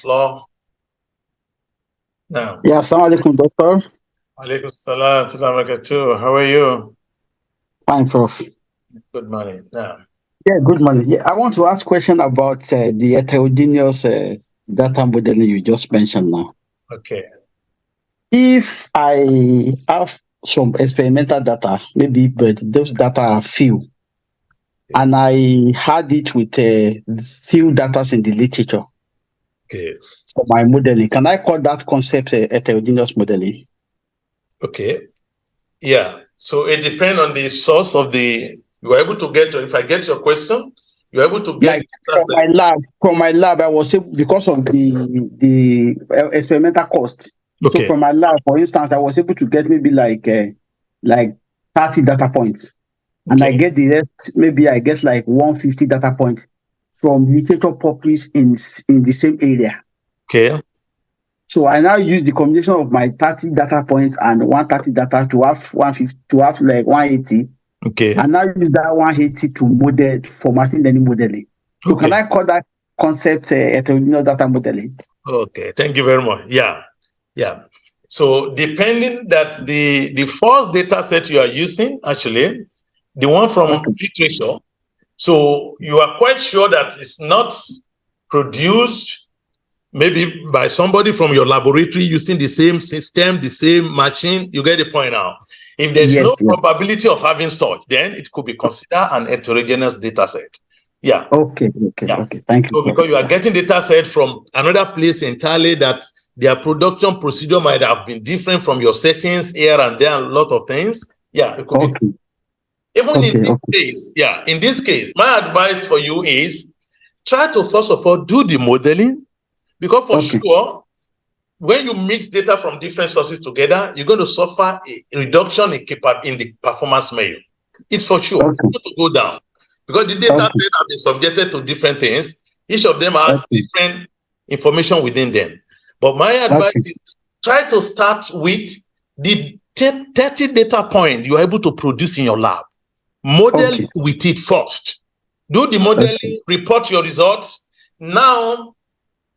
floor. Now. Yeah, assalamu alaikum, doctor. Alaikum salam wa rahmatullah. How are you? Fine, Prof. Good morning. Now. Yeah, good morning. Yeah, I want to ask question about the heterogeneous data modeling you just mentioned now. Okay. If I have some experimental data, maybe, but those data are few, and I had it with few data in the literature Okay. for my modeling, can I call that concept heterogeneous modeling? Okay. Yeah. So it depends on the source of the. You are able to get. If I get your question, you're able to get. Like from my lab, I was able, because of the experimental cost. Okay. So from my lab, for instance, I was able to get maybe like 30 data points, and I get the rest. Maybe I get like 150 data points from literature published in the same area. Okay. So I now use the combination of my 30 data points and 130 data to have 150 to have like 180. Okay. And now use that 180 to model for machine learning modeling. So can I call that concept heterogeneous data modeling? Okay, thank you very much. Yeah, yeah. So depending that the first data set you are using, actually, the one from literature, so you are quite sure that it's not produced maybe by somebody from your laboratory using the same system, the same machine. You get the point now. If there's no probability of having such, then it could be considered an heterogeneous data set. Yeah. Okay. Thank you. So because you are getting data set from another place entirely, that their production procedure might have been different from your settings here and there, and a lot of things. Yeah, it could be. Even in this case, in this case, my advice for you is try to first of all do the modeling, because for sure, when you mix data from different sources together, you're going to suffer a reduction in the performance measure. It's for sure. It's going to go down because the data set have been subjected to different things. Each of them has different information within them. But my advice is try to start with the 30 data points you're able to produce in your lab. Model with it first. Do the modeling, report your results. Now,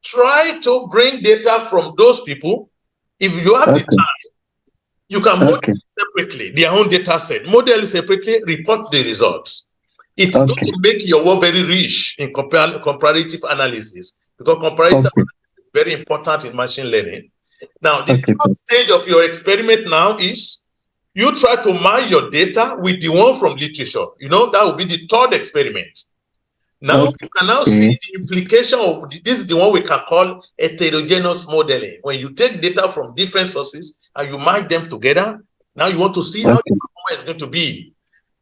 try to bring data from those people. If you have the time, you can model separately, their own data set. Model separately, report the results. It's going to make your work very rich in comparative analysis, because comparative analysis is very important in machine learning. Now, the third stage of your experiment now is you try to mine your data with the one from literature. You know, that will be the third experiment. Now, you can now see the implication of this is the one we can call heterogeneous modeling. When you take data from different sources and you mine them together, now you want to see how the performance is going to be.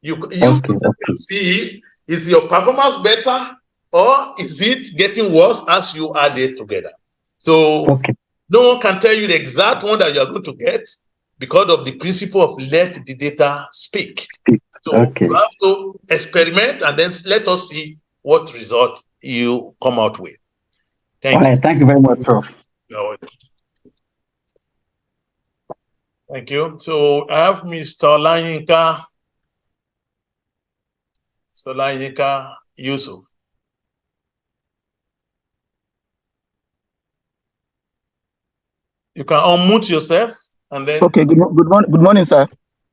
You can see, is your performance better or is it getting worse as you add it together? So no one can tell you the exact one that you are going to get because of the principle of let the data speak. So you have to experiment and then let us see what result you come out with. Thank you. Thank you very much, Prof. Thank you. So I have Mr. Olayinka Yusuf. You can unmute yourself and then. Okay. Good morning, sir.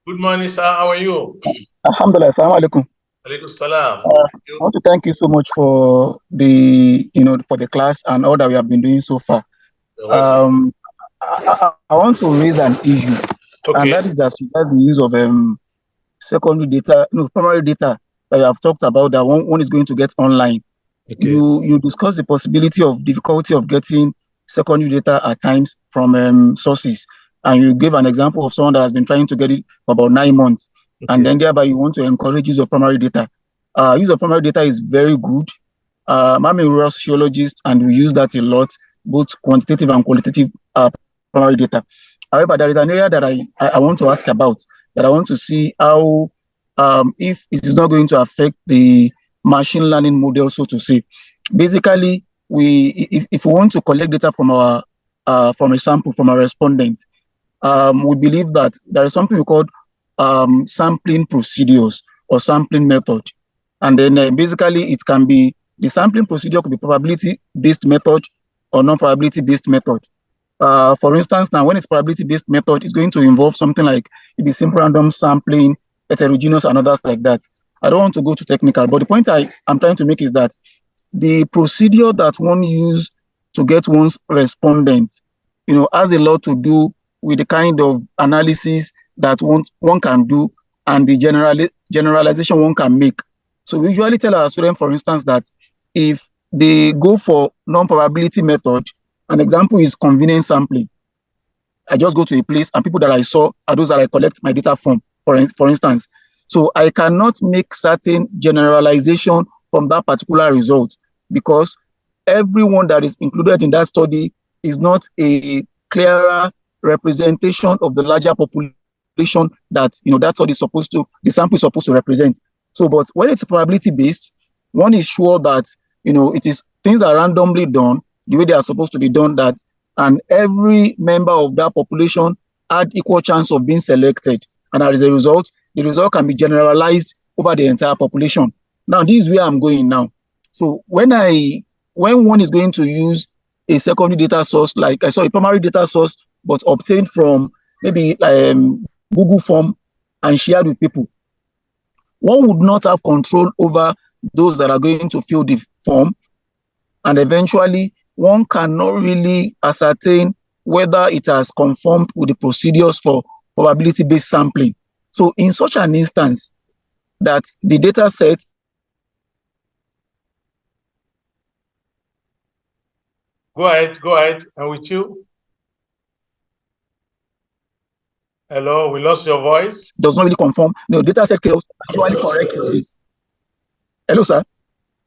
Good morning, sir. How are you? Alhamdulillah. Assalamu alaikum. Alaikum salam. I want to thank you so much for the for the class and all that we have been doing so far. I want to raise an issue, and that is as regards the use of primary data that you have talked about. That one is going to get online. You discuss the possibility of difficulty of getting secondary data at times from sources, and you gave an example of someone that has been trying to get it for about 9 months, and then thereby you want to encourage use of primary data. Use of primary data is very good. I'm a rural sociologist, and we use that a lot, both quantitative and qualitative primary data. However, there is an area that I want to ask about, that I want to see how, if it is not going to affect the machine learning model, so to say. Basically, if we want to collect data from from a sample, from a respondent, we believe that there is something we call sampling procedures or sampling method. And then basically it can be, the sampling procedure could be probability-based method, or non-probability-based method. For instance, now when it's probability-based method, it's going to involve something like the simple random sampling, heterogeneous, and others like that. I don't want to go too technical, but the point I'm trying to make is that the procedure that one use to get one's respondents, has a lot to do with the kind of analysis that one can do and the generalization one can make. So we usually tell our students, for instance, that if they go for non-probability method, an example is convenience sampling. I just go to a place and people that I saw are those that I collect my data from, for instance. So I cannot make certain generalization from that particular result because everyone that is included in that study is not a clearer representation of the larger population that that study is supposed to, the sample is supposed to represent. So, but when it's probability based, one is sure that it is things are randomly done the way they are supposed to be done, that and every member of that population had equal chance of being selected, and as a result, the result can be generalized over the entire population. Now, this is where I'm going now. So when one is going to use a secondary data source, like I saw a primary data source, but obtained from maybe Google form and shared with people, one would not have control over those that are going to fill the form, and eventually one cannot really ascertain whether it has conformed with the procedures for probability-based sampling. So in such an instance, that the data set Go ahead. I'm with you. Hello, we lost your voice. Does not really conform. No, data set chaos actually correct this. Hello, sir.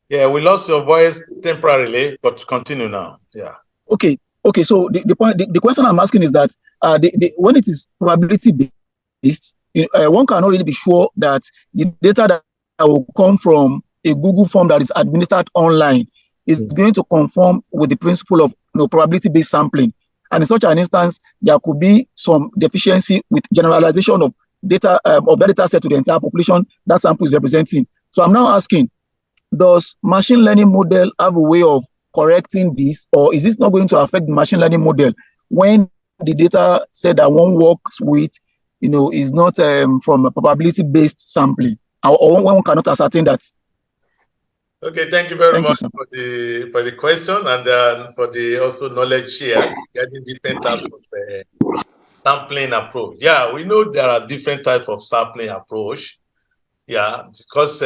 Yeah, we lost your voice temporarily, but continue now. Yeah. Okay. So the question I'm asking is that when it is probability based, one cannot really be sure that the data that will come from a Google form that is administered online is going to conform with the principle of probability-based sampling. And in such an instance, there could be some deficiency with generalization of data of that data set to the entire population that sample is representing. So I'm now asking, does machine learning model have a way of correcting this, or is this not going to affect the machine learning model when the data set that one works with, is not from a probability-based sampling, or one cannot ascertain that? Okay, thank you very much for the question and for the also knowledge share regarding different types of sampling approach. Yeah, we know there are different types of sampling approach. Yeah, because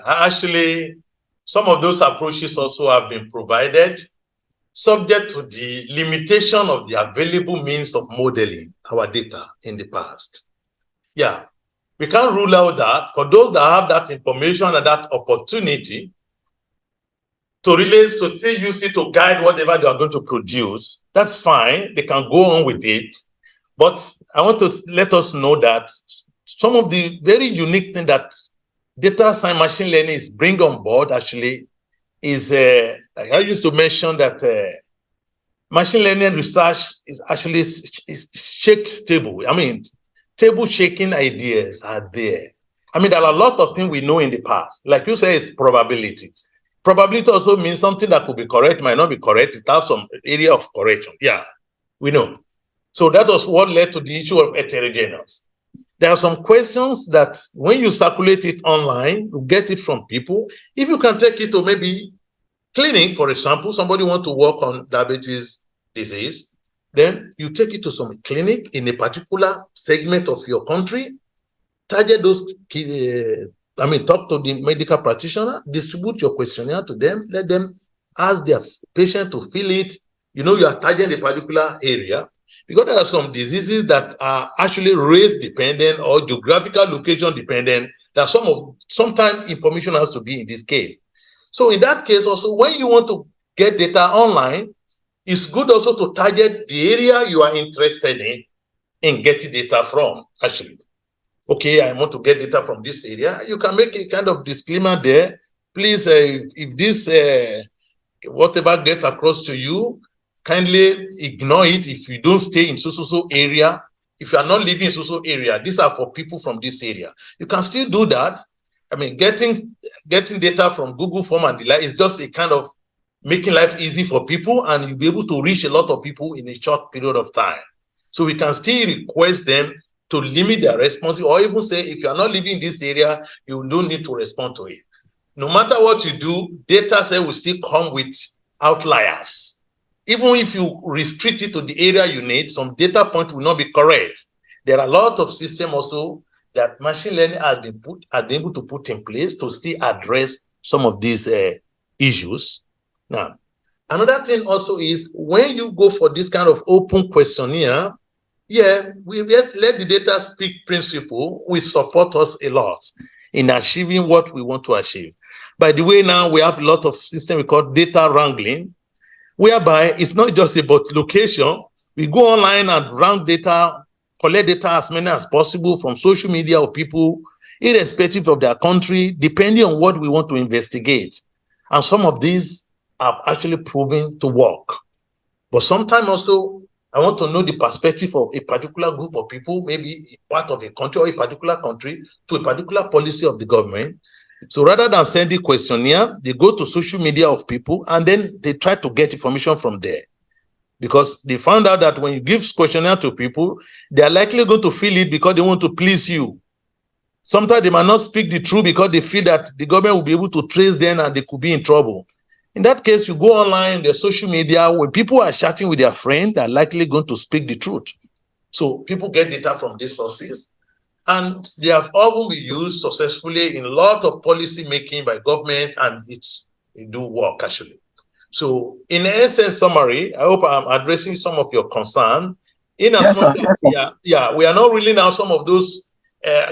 actually some of those approaches also have been provided subject to the limitation of the available means of modeling our data in the past. Yeah, we can't rule out that for those that have that information and that opportunity to relate, so say use it to guide whatever they are going to produce, that's fine, they can go on with it. But I want to let us know that some of the very unique thing that data science machine learning is bring on board actually is, I used to mention that machine learning research is actually shake stable. I mean, table shaking ideas are there. I mean, there are a lot of things we know in the past. Like you say, it's probability. Probability also means something that could be correct, might not be correct. It has some area of correction. Yeah, we know. So that was what led to the issue of heterogeneous. There are some questions that when you circulate it online, you get it from people. If you can take it to maybe clinic, for example, somebody want to work on diabetes disease, then you take it to some clinic in a particular segment of your country, target those, talk to the medical practitioner, distribute your questionnaire to them, let them ask their patient to fill it. You are targeting a particular area because there are some diseases that are actually race dependent or geographical location dependent. That sometimes information has to be in this case. So in that case also, when you want to get data online, it's good also to target the area you are interested in getting data from, actually. Okay, I want to get data from this area. You can make a kind of disclaimer there. Please, if this, whatever gets across to you, kindly ignore it if you don't stay in so area. If you are not living in so area, these are for people from this area. You can still do that. I mean, getting data from Google Form and the like is just a kind of making life easy for people, and you'll be able to reach a lot of people in a short period of time. So we can still request them to limit their responses, or even say, if you are not living in this area, you don't need to respond to it. No matter what you do, data set will still come with outliers. Even if you restrict it to the area you need, some data point will not be correct. There are a lot of systems also that machine learning has been able to put in place to still address some of these issues. Now, another thing also is when you go for this kind of open questionnaire, yeah, we let the data speak principle will support us a lot in achieving what we want to achieve. By the way, now we have a lot of system we call data wrangling, whereby it's not just about location. We go online and rank data, collect data as many as possible from social media or people, irrespective of their country, depending on what we want to investigate. And some of these have actually proven to work. But sometimes also, I want to know the perspective of a particular group of people, maybe part of a country or a particular country, to a particular policy of the government. So rather than send the questionnaire, they go to social media of people and then they try to get information from there. Because they found out that when you give questionnaire to people, they are likely going to fill it because they want to please you. Sometimes they might not speak the truth because they feel that the government will be able to trace them and they could be in trouble. In that case, you go online, the social media, when people are chatting with their friend, they're likely going to speak the truth. So people get data from these sources, and they have often been used successfully in a lot of policy making by government, and it do work actually. So in essence summary, I hope I'm addressing some of your concern. In as yes, much sir. as, yeah, we are not really now some of those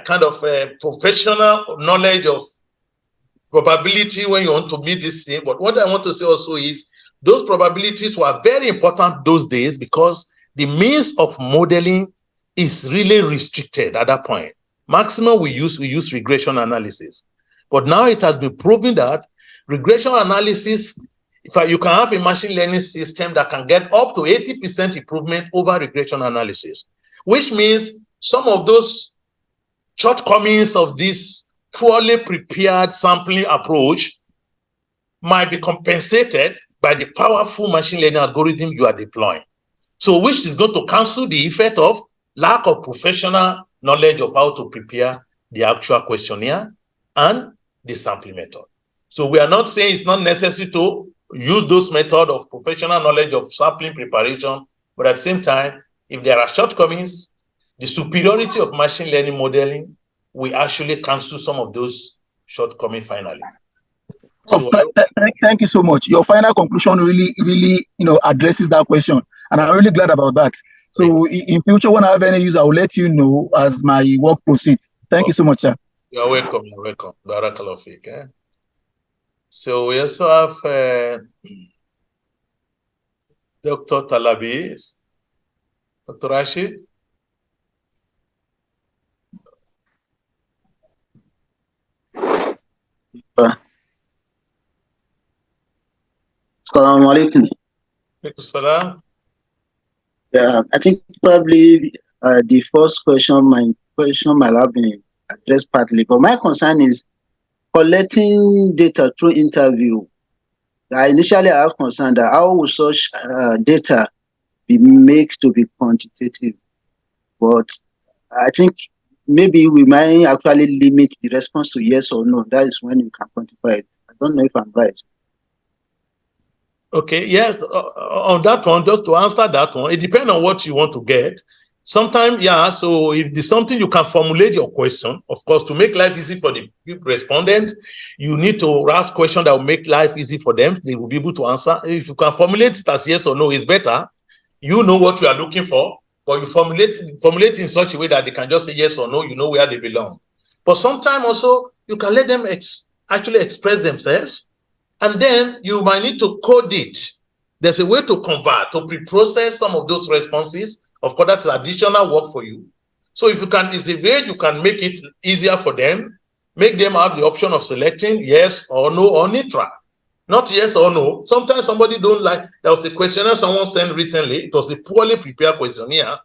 kind of professional knowledge of probability when you want to meet this thing. But what I want to say also is those probabilities were very important those days because the means of modeling is really restricted at that point. Maximum we use regression analysis. But now it has been proven that regression analysis, you can have a machine learning system that can get up to 80% improvement over regression analysis, which means some of those shortcomings of this poorly prepared sampling approach might be compensated by the powerful machine learning algorithm you are deploying. So which is going to cancel the effect of lack of professional knowledge of how to prepare the actual questionnaire and the sampling method. So we are not saying it's not necessary to use those methods of professional knowledge of sampling preparation, but at the same time, if there are shortcomings, the superiority of machine learning modeling we actually cancel some of those shortcomings finally. So, thank you so much. Your final conclusion really, addresses that question, and I'm really glad about that. So, in future, when I have any use, I will let you know as my work proceeds. Thank you so much, sir. You're welcome. You're welcome. Barakallahu feek. So we also have Dr. Talabi, Dr. Rashid. Assalamu alaikum. Salam. Yeah, I think probably the first question, my question might have been addressed partly, but my concern is collecting data through interview. I initially have concern that how will such data be made to be quantitative? But I think maybe we might actually limit the response to yes or no. That is when you can quantify it. I don't know if I'm right. Okay, yes, on that one, just to answer that one, it depends on what you want to get. Sometimes, yeah, so if there's something you can formulate your question, of course, to make life easy for the respondent, you need to ask questions that will make life easy for them. They will be able to answer. If you can formulate it as yes or no, it's better. You know what you are looking for, but you formulate in such a way that they can just say yes or no, you know where they belong. But sometimes also, you can let them actually express themselves. And then you might need to code it. There's a way to convert, to pre-process some of those responses. Of course, that's additional work for you. So if you can, it's a way you can make it easier for them, make them have the option of selecting yes or no or neutral. Not yes or no. Sometimes somebody don't like, there was a questionnaire someone sent recently. It was a poorly prepared questionnaire.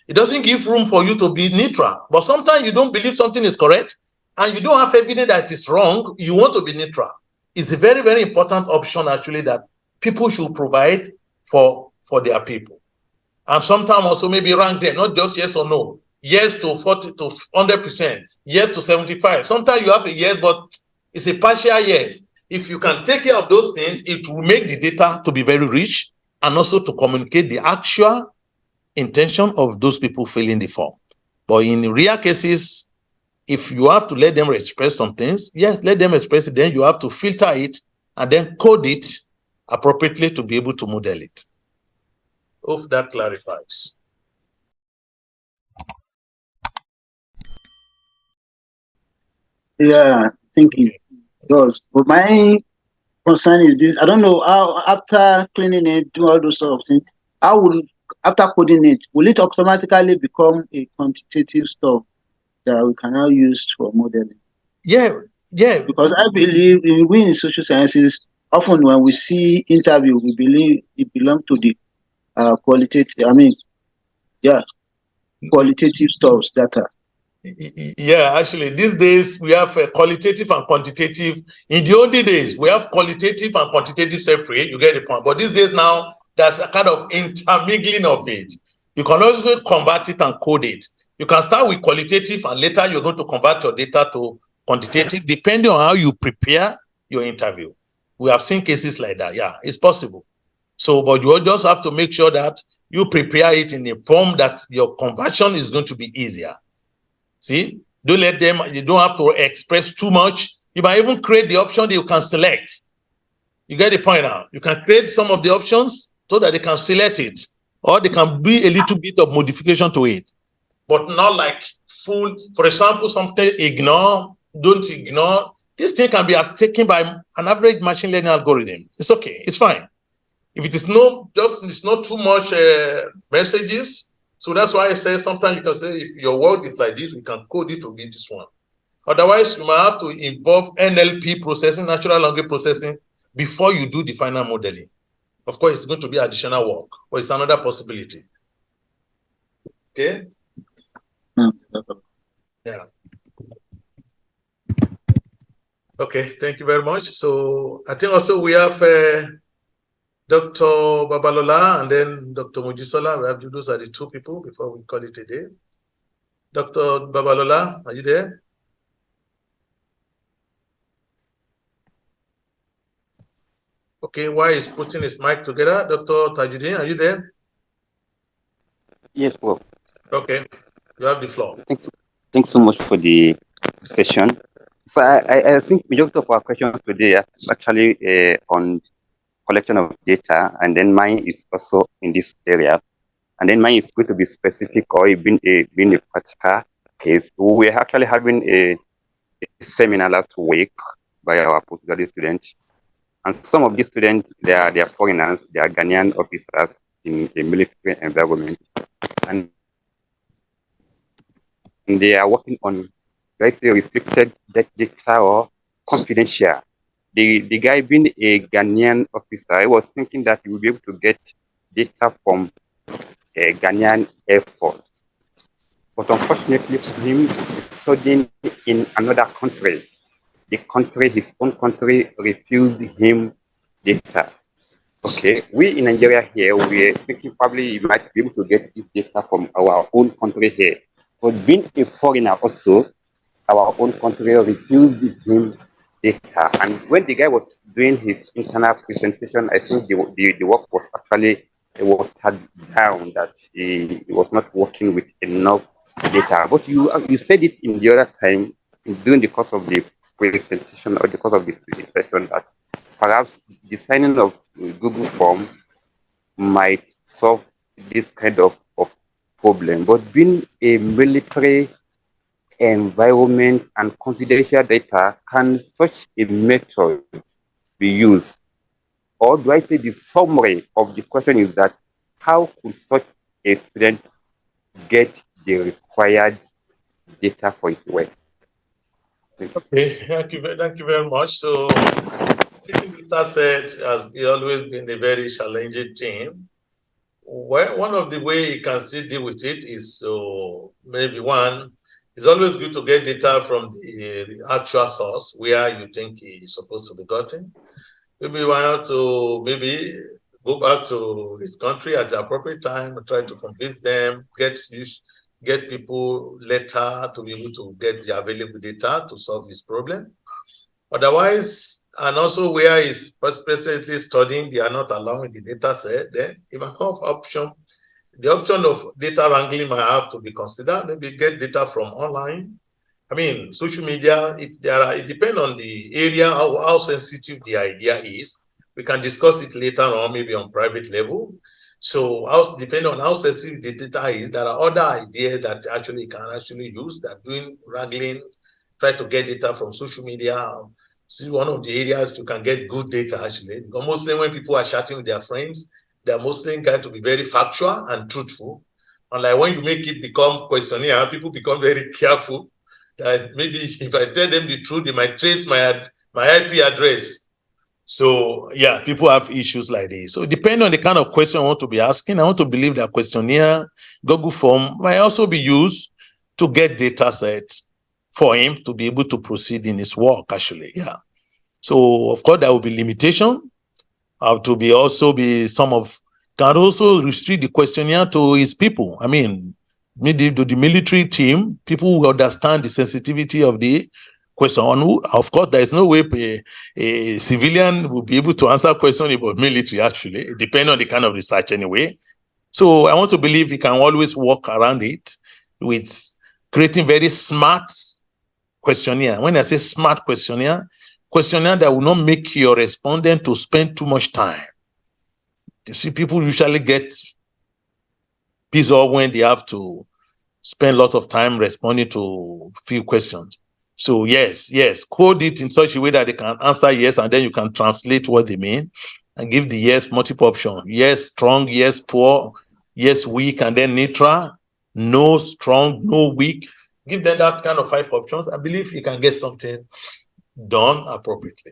It doesn't give room for you to be neutral. But sometimes you don't believe something is correct and you don't have evidence that it's wrong. You want to be neutral. It's a very, very important option actually that people should provide for their people. And sometimes also maybe rank them, not just yes or no. Yes to 40 to 100%, yes to 75. Sometimes you have a yes, but it's a partial yes. If you can take care of those things, it will make the data to be very rich and also to communicate the actual intention of those people filling the form. But in rare cases, if you have to let them express some things, yes, let them express it. Then you have to filter it and then code it appropriately to be able to model it. Hope that clarifies. Yeah, thank you. Because but my concern is this: I don't know how after cleaning it, do all those sort of things. How will after coding it, will it automatically become a quantitative stuff that we can now use for modeling? Yeah. Because I believe in social sciences, often when we see interview, we believe it belongs to the qualitative. I mean, yeah, qualitative stuff data. Yeah, actually, these days we have qualitative and quantitative. In the olden days, we have qualitative and quantitative separate. You get the point. But these days now, there's a kind of intermingling of it. You can also convert it and code it. You can start with qualitative and later you're going to convert your data to quantitative, depending on how you prepare your interview. We have seen cases like that. Yeah, it's possible. So, but you just have to make sure that you prepare it in a form that your conversion is going to be easier. See, don't let them, you don't have to express too much. You might even create the option that you can select. You get the point now. You can create some of the options so that they can select it, or they can be a little bit of modification to it, but not like full. For example, something ignore, don't ignore. This thing can be taken by an average machine learning algorithm. It's okay. It's fine. If it is it's not too much messages. So that's why I say sometimes you can say if your word is like this, we can code it to be this one. Otherwise, you might have to involve NLP processing, natural language processing, before you do the final modeling. Of course, it's going to be additional work, but it's another possibility. Okay? Yeah. Okay, thank you very much. So I think also we have Dr. Babalola and then Dr. Mojisola. We have those are the two people before we call it a day. Dr. Babalola, are you there? Okay, why is putting his mic together? Dr. Tajudeen, are you there? Yes, Prof. Okay, you have the floor. Thanks so much for the session. So I think majority of our questions today are actually on collection of data, and then mine is also in this area. And then mine is going to be specific or being a practical case. We're actually having a seminar last week by our postgraduate students. And some of these students, they are foreigners, they are Ghanaian officers in a military environment. And they are working on, let's say, restricted data or confidential. The guy being a Ghanaian officer, I was thinking that he would be able to get data from a Ghanaian Air Force. But unfortunately for him, studying in another country, his own country refused him data. Okay, we in Nigeria here, we're thinking probably you might be able to get this data from our own country here. But being a foreigner also, our own country refused him data. And when the guy was doing his internal presentation, I think the work was actually watered down, that he was not working with enough data. But you said it in the other time, during the course of the presentation or the course of the session, that perhaps the signing of Google Form might solve this kind of problem. But being a military environment and confidential data, can such a method be used? Or do I say the summary of the question is that how could such a student get the required data for his work? Okay, thank you very much. So data set has always been a very challenging thing. Well, one of the way you can still deal with it is maybe one, it's always good to get data from the actual source where you think it's supposed to be gotten. maybe why not to go back to his country at the appropriate time and try to convince them, get people later to be able to get the available data to solve this problem. Otherwise, and also where he's presently studying, they are not allowing the data set, then you might have the option of data wrangling might have to be considered. Maybe get data from online. I mean, social media, it depends on the area, how sensitive the idea is. We can discuss it later on, maybe on private level. So depending on how sensitive the data is, there are other ideas that actually can use, that doing wrangling, try to get data from social media. See, one of the areas you can get good data actually, because mostly when people are chatting with their friends, they're mostly going to be very factual and truthful. Unlike when you make it become questionnaire, people become very careful that maybe if I tell them the truth, they might trace my IP address. So yeah, people have issues like this. So depending on the kind of question I want to be asking, I want to believe that questionnaire, Google form might also be used to get data sets for him to be able to proceed in his work, actually. Yeah. So of course there will be limitation. To be also be can also restrict the questionnaire to his people. I mean, to the military team, people who understand the sensitivity of the question. Of course, there is no way a civilian will be able to answer questions about military, actually. It depends on the kind of research anyway. So I want to believe he can always work around it with creating very smart questionnaire. When I say smart questionnaire that will not make your respondent to spend too much time. You see, people usually get pissed off when they have to spend a lot of time responding to few questions. So yes, code it in such a way that they can answer yes, and then you can translate what they mean and give the yes multiple option. Yes, strong, yes, poor, yes, weak, and then neutral, no strong, no weak. Give them that kind of 5 options. I believe you can get something done appropriately.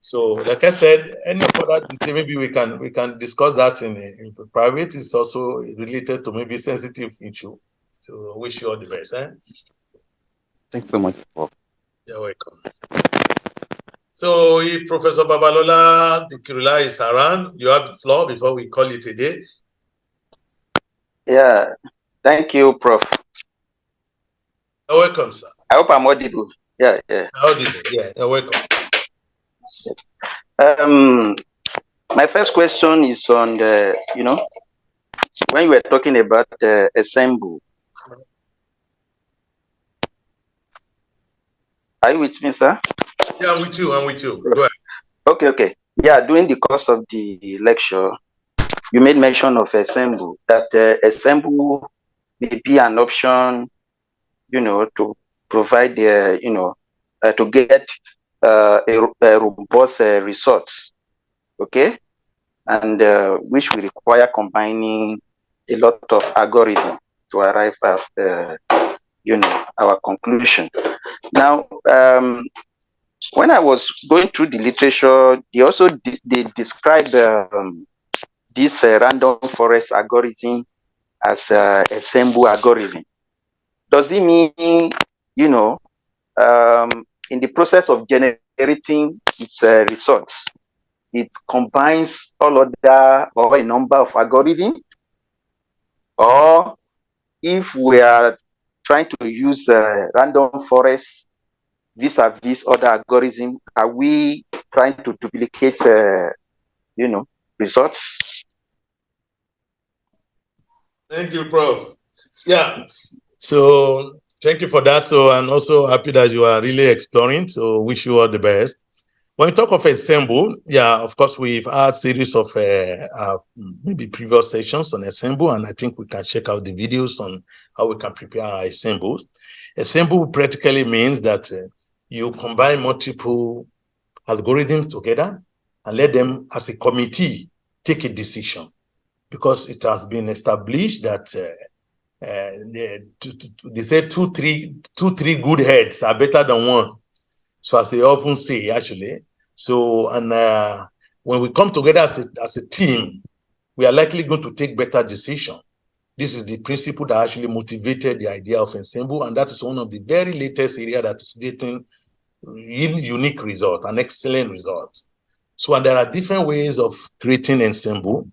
So, like I said, any further detail, maybe we can discuss that in private. It's also related to maybe sensitive issue. So, wish you all the best. Thanks so much, Prof. You're welcome. So, if Professor Babalola Dikirula is around, you have the floor before we call it a day. Yeah, thank you, Prof. You're welcome, sir. I hope I'm audible. Yeah. Audible. Yeah, you're welcome. My first question is on the, when you were talking about the assemble. Are you with me, sir? Yeah, I'm with you. Go ahead. Okay. Yeah, during the course of the lecture, you made mention of assemble, that assemble may be an option, to provide to get a robust results, okay, and which will require combining a lot of algorithm to arrive at our conclusion. Now, when I was going through the literature, they also they describe this random forest algorithm as a assemble algorithm. Does it mean, in the process of generating its results, it combines all other or a number of algorithms? Or if we are trying to use random forest vis-a-vis other algorithm, are we trying to duplicate, results? Thank you, Prof. Yeah. So thank you for that. So I'm also happy that you are really exploring. So wish you all the best. When we talk of assemble, yeah, of course, we've had series of maybe previous sessions on assemble, and I think we can check out the videos on how we can prepare our assembles. Assemble practically means that you combine multiple algorithms together and let them, as a committee, take a decision, because it has been established that they say two, three good heads are better than one. So as they often say, actually. So, and when we come together as a team, we are likely going to take better decisions. This is the principle that actually motivated the idea of ensemble, and that is one of the very latest area that is getting unique result, an excellent result. So, and there are different ways of creating ensemble.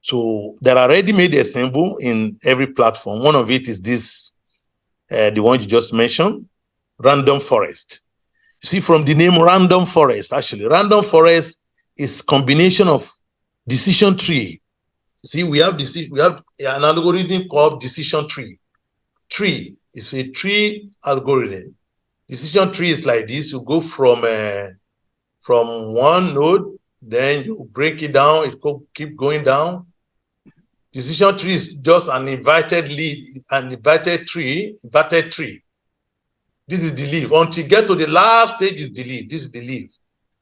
So there are ready-made ensemble in every platform. One of it is this, the one you just mentioned, random forest. You see, from the name random forest, actually, random forest is combination of decision tree. See, we have an algorithm called decision tree. Tree is a tree algorithm. Decision tree is like this. You go from one node, then you break it down. It keep going down. Decision tree is just an inverted tree. This is the leaf. Until you get to the last stage is the leaf. This is the leaf.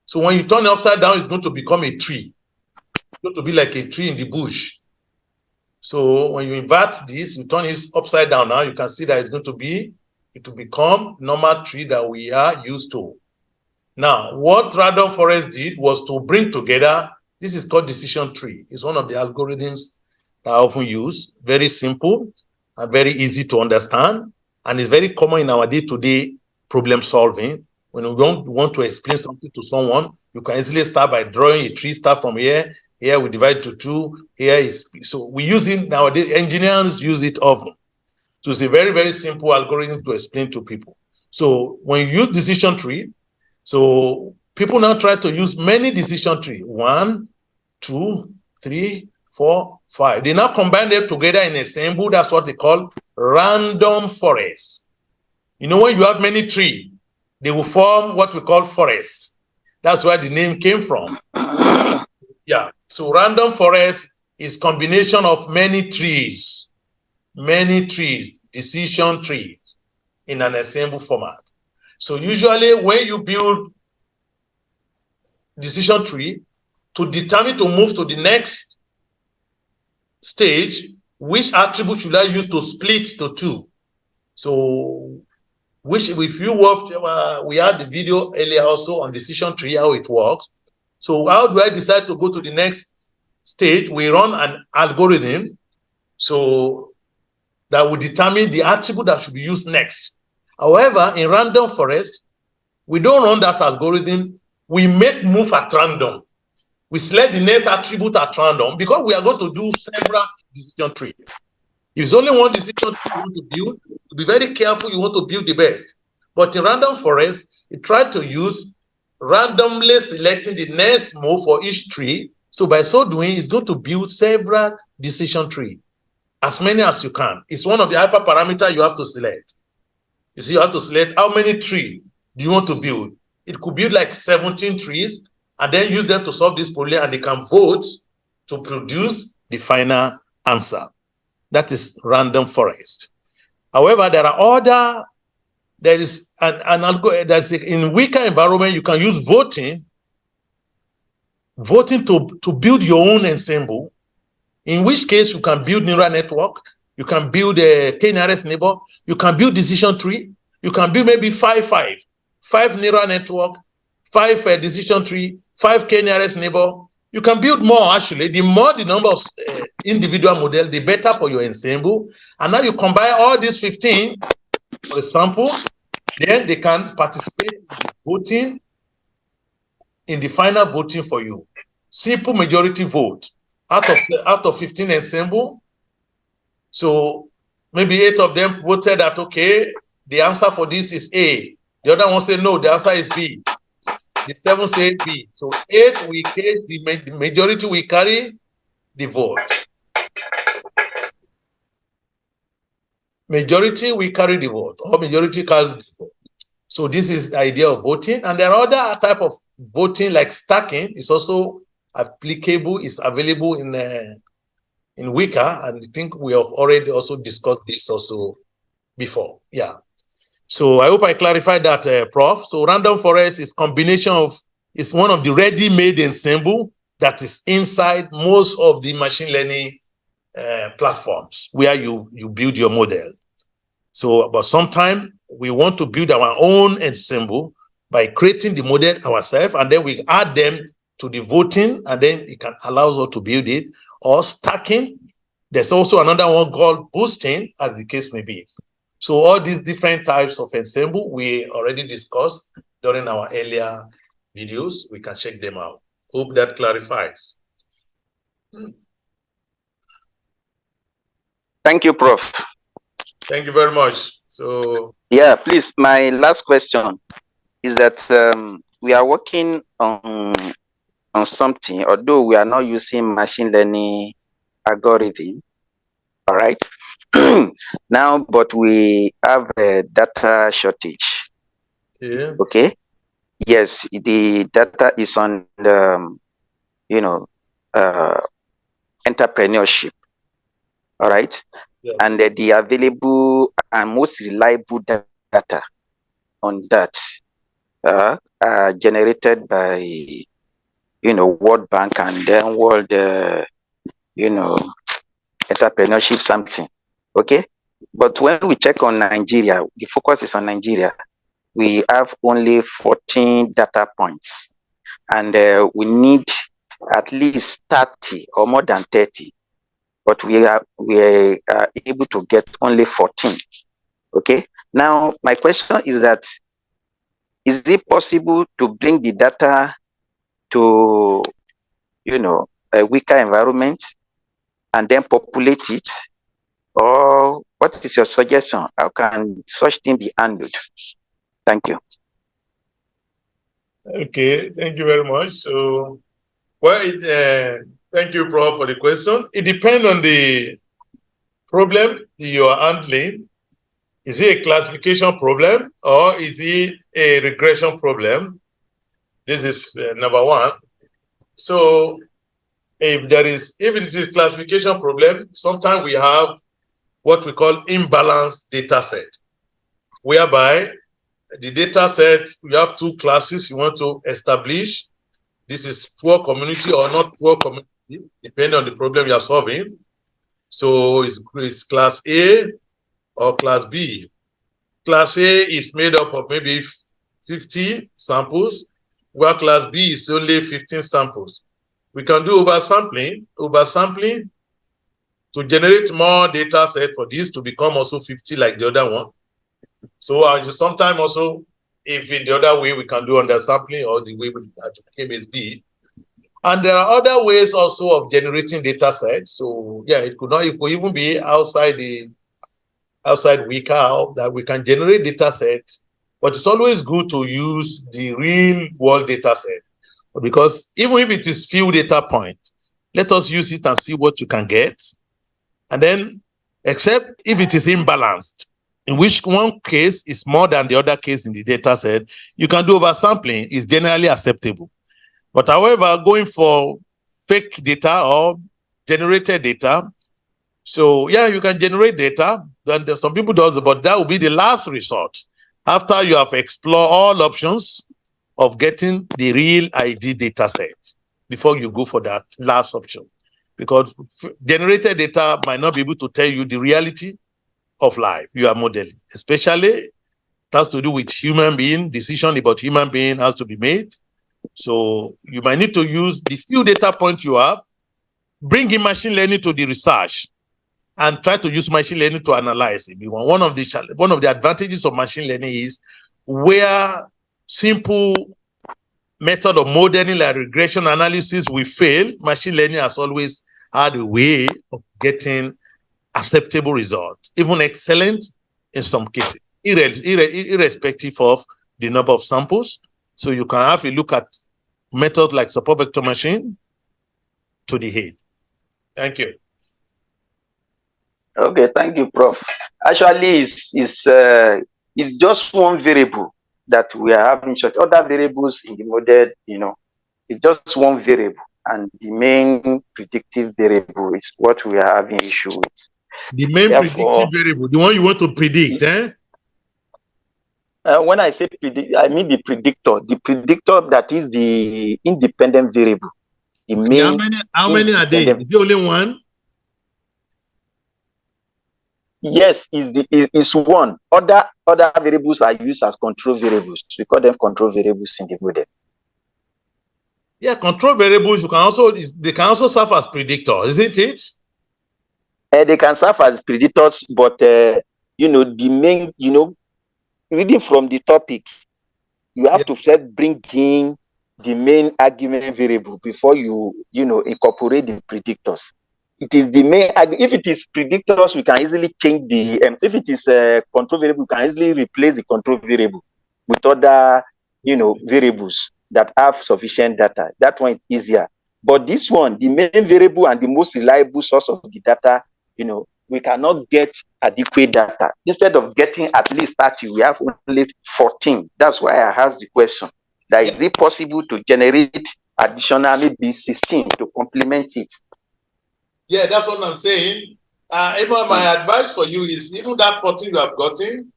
So when you turn it upside down, it's going to become a tree. It's going to be like a tree in the bush. So when you invert this, you turn it upside down now, you can see that it will become normal tree that we are used to. Now, what random forest did was to bring together, this is called decision tree. It's one of the algorithms that I often use, very simple and very easy to understand. And it's very common in our day-to-day problem solving. When you want to explain something to someone, you can easily start by drawing a tree, start from here. Here we divide to 2. Here is, so we use it nowadays. Engineers use it often. So it's a very, very simple algorithm to explain to people. So when you use decision tree, so people now try to use many decision tree. 1, 2, 3, 4, 5. They now combine them together in a ensemble. That's what they call random forest. You know, when you have many trees, they will form what we call forest. That's where the name came from. Yeah. So random forest is combination of many trees, decision trees in an ensemble format. So usually when you build decision tree, to determine to move to the next stage, which attribute should I use to split to 2? So, if you watched, we had the video earlier also on decision tree, how it works. So how do I decide to go to the next stage? We run an algorithm, so that will determine the attribute that should be used next. However, in random forest, we don't run that algorithm. We make move at random. We select the next attribute at random because we are going to do several decision trees. If it's only one decision tree you want to build, be very careful. You want to build the best. But in random forest, you try to use randomly selecting the next move for each tree. So by so doing, it's going to build several decision trees, as many as you can. It's one of the hyperparameters you have to select. You see, you have to select how many trees do you want to build. It could build like 17 trees, and then use them to solve this problem, and they can vote to produce the final answer. That is random forest. However, there are there is in weaker environment, you can use voting to build your own ensemble, in which case you can build neural network, you can build a k-nearest neighbor, you can build decision tree, you can build maybe 5 neural network, 5 decision tree, 5 k-nearest neighbor. You can build more, actually. The more the number of individual model, the better for your ensemble. And now you combine all these 15, for example, then they can participate in the voting, in the final voting for you. Simple majority vote. Out of 15 ensemble, so maybe 8 of them voted that, okay, the answer for this is A. The other one said, no, the answer is B. The 7 say B. So 8, the majority will carry the vote. Majority will carry the vote, or majority carries the vote. So this is the idea of voting. And there are other type of voting, like stacking. It's also applicable, is available in Wika, and I think we have already also discussed this also before. Yeah. So I hope I clarified that, Prof. So random forest is combination of, it's one of the ready-made ensemble that is inside most of the machine learning platforms where you build your model. So, but sometimes we want to build our own ensemble by creating the model ourselves, and then we add them to the voting, and then it can allow us to build it, or stacking. There's also another one called boosting, as the case may be. So all these different types of ensemble we already discussed, during our earlier videos, we can check them out. Hope that clarifies. Thank you, Prof. Thank you very much. So yeah, please, my last question is that we are working on something, although we are not using machine learning algorithm, all right? Now, but we have a data shortage. yeah. Okay. Yes, the data is on the, entrepreneurship. All right. Yeah. And the available and most reliable data on that are generated by, World Bank and then World, entrepreneurship something. Okay. But when we check on Nigeria, the focus is on Nigeria. We have only 14 data points, and we need at least 30 or more than 30, but we are able to get only 14. Okay. Now, my question is that, is it possible to bring the data to, a weaker environment and then populate it? Or what is your suggestion? How can such thing be handled? Thank you. Okay, thank you very much. So, well, thank you, Prof, for the question. It depends on the problem you are handling. Is it a classification problem or is it a regression problem? This is number one. So, if it is a classification problem, sometimes we have what we call imbalanced data set, whereby the data set, we have two classes you want to establish. This is poor community or not poor community, depending on the problem you are solving. So it's class A or class B. Class A is made up of maybe 50 samples, while class B is only 15 samples. We can do oversampling to generate more data set for this to become also 50 like the other one. So sometimes also, if in the other way we can do undersampling or the way we became SB. And there are other ways also of generating data sets. So yeah, it could even be outside Weka that we can generate data sets, but it's always good to use the real world data set. Because even if it is few data points, let us use it and see what you can get. And then, except if it is imbalanced, in which one case is more than the other case in the data set, you can do oversampling, is generally acceptable. But however, going for fake data or generated data, so yeah, you can generate data, then some people do, but that will be the last resort after you have explored all options of getting the real ID data set before you go for that last option. Because generated data might not be able to tell you the reality of life you are modeling, especially it has to do with human being. Decision about human being has to be made. So you might need to use the few data points you have, bring in machine learning to the research, and try to use machine learning to analyze it. One of the advantages of machine learning is where simple method of modeling like regression analysis will fail, machine learning has always had a way of getting acceptable results, even excellent in some cases, irrespective of the number of samples. So you can have a look at methods like support vector machine to the head. Thank you. Okay, thank you, Prof. Actually, it's just one variable that we are having short. Other variables in the model, it's just one variable, and the main predictive variable is what we are having issue with. The main predictive variable, the one you want to predict, when I say predict, I mean the predictor that is the independent variable. The okay, main. How many are they? Is there only one? Yes, is one. Other variables are used as control variables. We call them control variables in the model. Yeah, control variables. They can also serve as predictor, isn't it? They can serve as predictors, but the main, reading from the topic, You have to first bring in the main argument variable before you incorporate the predictors. It is the main. If it is predictors, we can easily change the. If it is a control variable, we can easily replace the control variable with other, variables that have sufficient data. That one is easier. But this one, the main variable and the most reliable source of the data, we cannot get adequate data. Instead of getting at least 30, we have only 14. That's why I asked the question. That is it possible to generate additional maybe 16 to complement it? Yeah, that's what I'm saying. Even my advice for you is even that 14 you have gotten,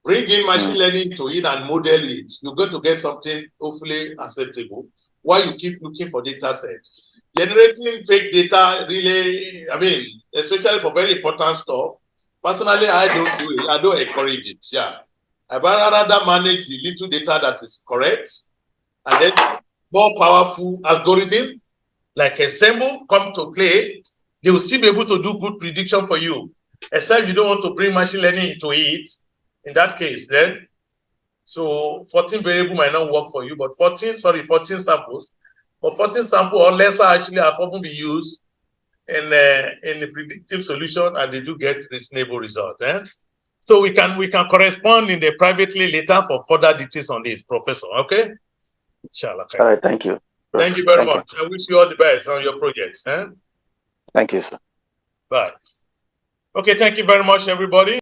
bring in machine learning to it and model it. You're going to get something hopefully acceptable while you keep looking for data sets. Generating fake data really, especially for very important stuff. Personally, I don't do it. I don't encourage it. Yeah. I'd rather manage the little data that is correct and then more powerful algorithm like Ensemble come to play. They will still be able to do good prediction for you, except you don't want to bring machine learning into it. In that case, then, so 14 variable might not work for you, but 14 samples, but 14 sample or lesser actually have often been used in the predictive solution, and they do get reasonable results. So we can correspond in the privately later for further details on this, Professor. Okay? Inshallah. All right, thank you. Thank you very much. I wish you all the best on your projects. Thank you, sir. Bye. Okay, thank you very much, everybody.